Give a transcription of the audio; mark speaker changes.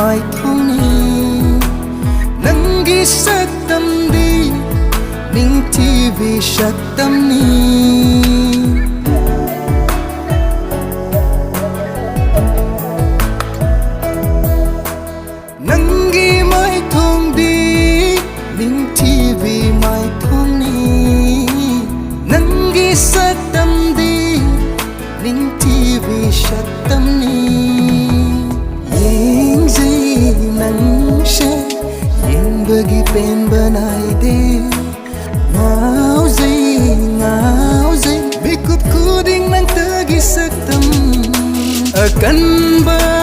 Speaker 1: mai thoni nangi saktam di ning TV shaktam ni nangi mai thong di ning TV mai thong ni nangi saktam di ning TV shaktam ni yeng zai nang she yeng bagi pen banai de ngao zai bikup kuding nang tagi saktam akan ba